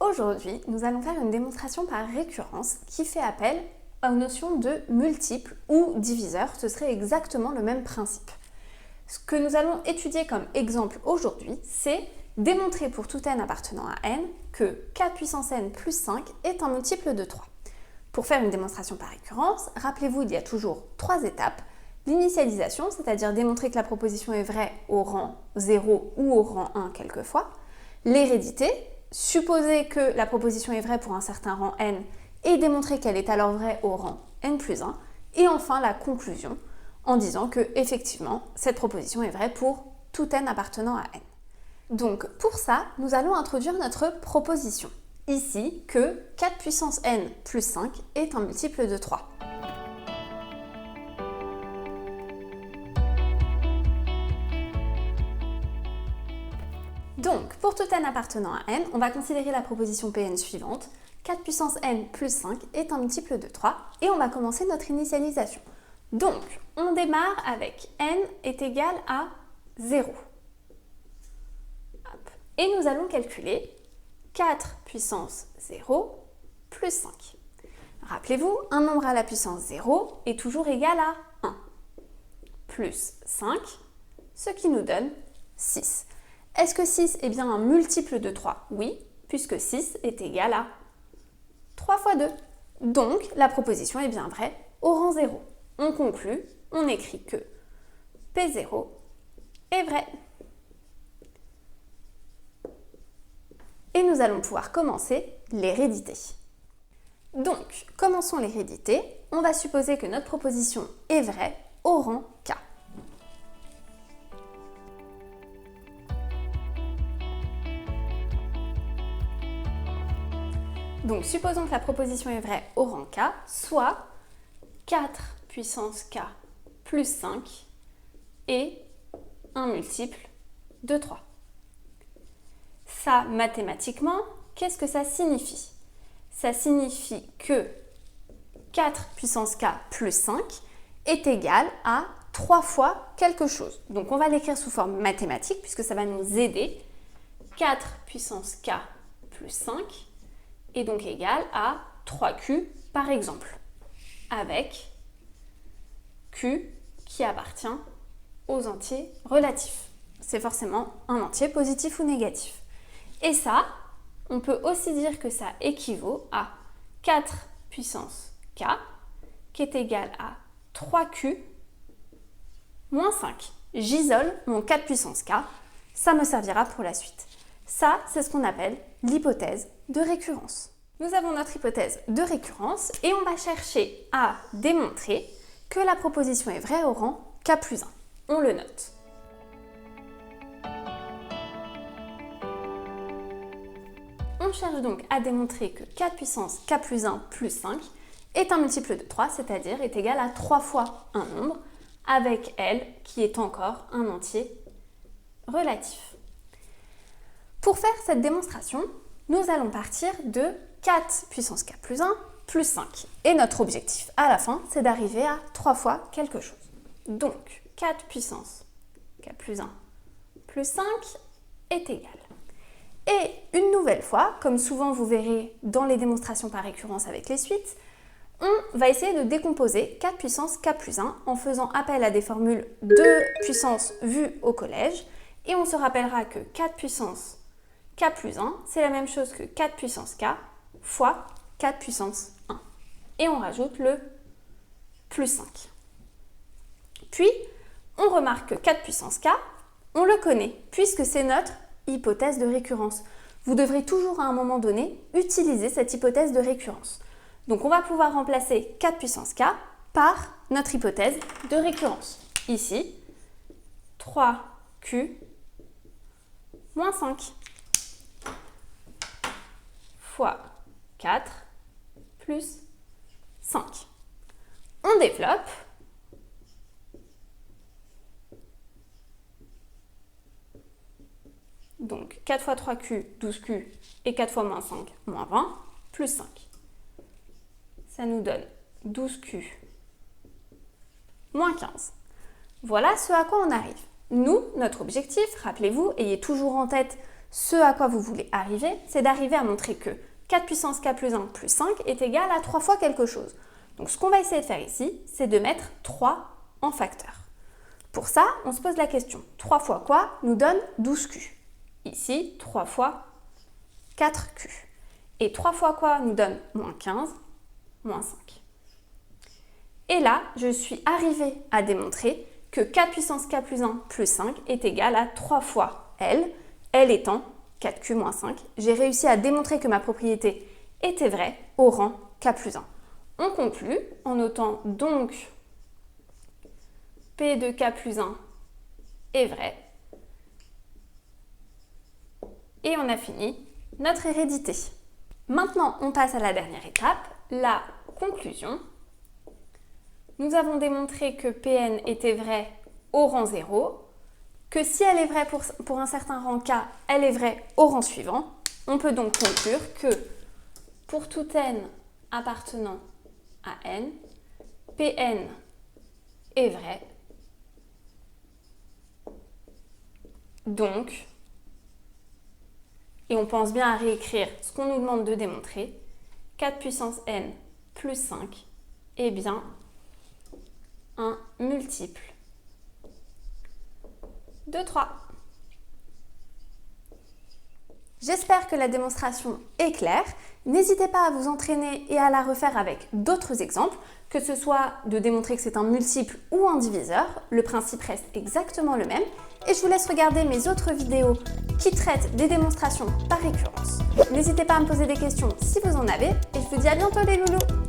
Aujourd'hui, nous allons faire une démonstration par récurrence qui fait appel aux notions de multiple ou diviseur. Ce serait exactement le même principe. Ce que nous allons étudier comme exemple aujourd'hui, c'est démontrer pour tout n appartenant à n que 4 puissance n plus 5 est un multiple de 3. Pour faire une démonstration par récurrence, rappelez-vous, il y a toujours 3 étapes. L'initialisation, c'est-à-dire démontrer que la proposition est vraie au rang 0 ou au rang 1 quelquefois. L'hérédité, supposer que la proposition est vraie pour un certain rang n et démontrer qu'elle est alors vraie au rang n plus 1. Et enfin la conclusion, en disant que effectivement cette proposition est vraie pour tout n appartenant à n. Donc pour ça, nous allons introduire notre proposition. Ici, que 4 puissance n plus 5 est un multiple de 3. Donc, pour tout n appartenant à n, on va considérer la proposition Pn suivante. 4 puissance n plus 5 est un multiple de 3 et on va commencer notre initialisation. Donc, on démarre avec n est égal à 0. Hop. Et nous allons calculer 4 puissance 0 plus 5. Rappelez-vous, un nombre à la puissance 0 est toujours égal à 1. Plus 5, ce qui nous donne 6. Est-ce que 6 est bien un multiple de 3? Oui, puisque 6 est égal à 3 fois 2. Donc, la proposition est bien vraie au rang 0. On conclut, on écrit que P0 est vrai. Et nous allons pouvoir commencer l'hérédité. Donc, commençons l'hérédité. On va supposer que notre proposition est vraie au rang K. Donc, supposons que la proposition est vraie au rang K, soit 4 puissance K plus 5 est un multiple de 3. Ça, mathématiquement, qu'est-ce que ça signifie? Ça signifie que 4 puissance K plus 5 est égal à 3 fois quelque chose. Donc, on va l'écrire sous forme mathématique puisque ça va nous aider. 4 puissance K plus 5 est donc égal à 3Q par exemple, avec Q qui appartient aux entiers relatifs. C'est forcément un entier positif ou négatif. Et ça, on peut aussi dire que ça équivaut à 4 puissance K qui est égal à 3Q moins 5. J'isole mon 4 puissance K, ça me servira pour la suite. Ça, c'est ce qu'on appelle l'hypothèse de récurrence. Nous avons notre hypothèse de récurrence et on va chercher à démontrer que la proposition est vraie au rang K plus 1. On le note. On cherche donc à démontrer que 4 puissance K plus 1 plus 5 est un multiple de 3, c'est-à-dire est égal à 3 fois un nombre, avec L qui est encore un entier relatif. Pour faire cette démonstration, nous allons partir de 4 puissance K plus 1 plus 5. Et notre objectif à la fin, c'est d'arriver à 3 fois quelque chose. Donc, 4 puissance K plus 1 plus 5 est égal. Et une nouvelle fois, comme souvent vous verrez dans les démonstrations par récurrence avec les suites, on va essayer de décomposer 4 puissance K plus 1 en faisant appel à des formules de puissance vues au collège. Et on se rappellera que 4 puissance K plus 1, c'est la même chose que 4 puissance K fois 4 puissance 1. Et on rajoute le plus 5. Puis, on remarque que 4 puissance K, on le connaît, puisque c'est notre hypothèse de récurrence. Vous devrez toujours à un moment donné utiliser cette hypothèse de récurrence. Donc, on va pouvoir remplacer 4 puissance K par notre hypothèse de récurrence. Ici, 3Q moins 5 fois 4 plus 5. On développe. Donc 4 fois 3Q, 12Q et 4 fois moins 5, moins 20, plus 5. Ça nous donne 12Q moins 15. Voilà ce à quoi on arrive. Nous, notre objectif, rappelez-vous, ayez toujours en tête Ce à quoi vous voulez arriver, c'est d'arriver à montrer que 4 puissance k plus 1 plus 5 est égal à 3 fois quelque chose. Donc ce qu'on va essayer de faire ici, c'est de mettre 3 en facteur. Pour ça, on se pose la question, 3 fois quoi nous donne 12Q. Ici, 3 fois 4Q. Et 3 fois quoi nous donne moins 15, moins 5. Et là, je suis arrivée à démontrer que 4 puissance k plus 1 plus 5 est égal à 3 fois L, L étant 4Q moins 5. J'ai réussi à démontrer que ma propriété était vraie au rang k plus 1. On conclut en notant donc P de k plus 1 est vrai. Et on a fini notre hérédité. Maintenant, on passe à la dernière étape, la conclusion. Nous avons démontré que Pn était vrai au rang 0, que si elle est vraie pour un certain rang k, elle est vraie au rang suivant. On peut donc conclure que pour tout n appartenant à n, Pn est vrai. Donc, et on pense bien à réécrire ce qu'on nous demande de démontrer, 4 puissance n plus 5 est bien un multiple de 3. J'espère que la démonstration est claire. N'hésitez pas à vous entraîner et à la refaire avec d'autres exemples, que ce soit de démontrer que c'est un multiple ou un diviseur. Le principe reste exactement le même. Et je vous laisse regarder mes autres vidéos qui traitent des démonstrations par récurrence. N'hésitez pas à me poser des questions si vous en avez. Et je vous dis à bientôt les loulous!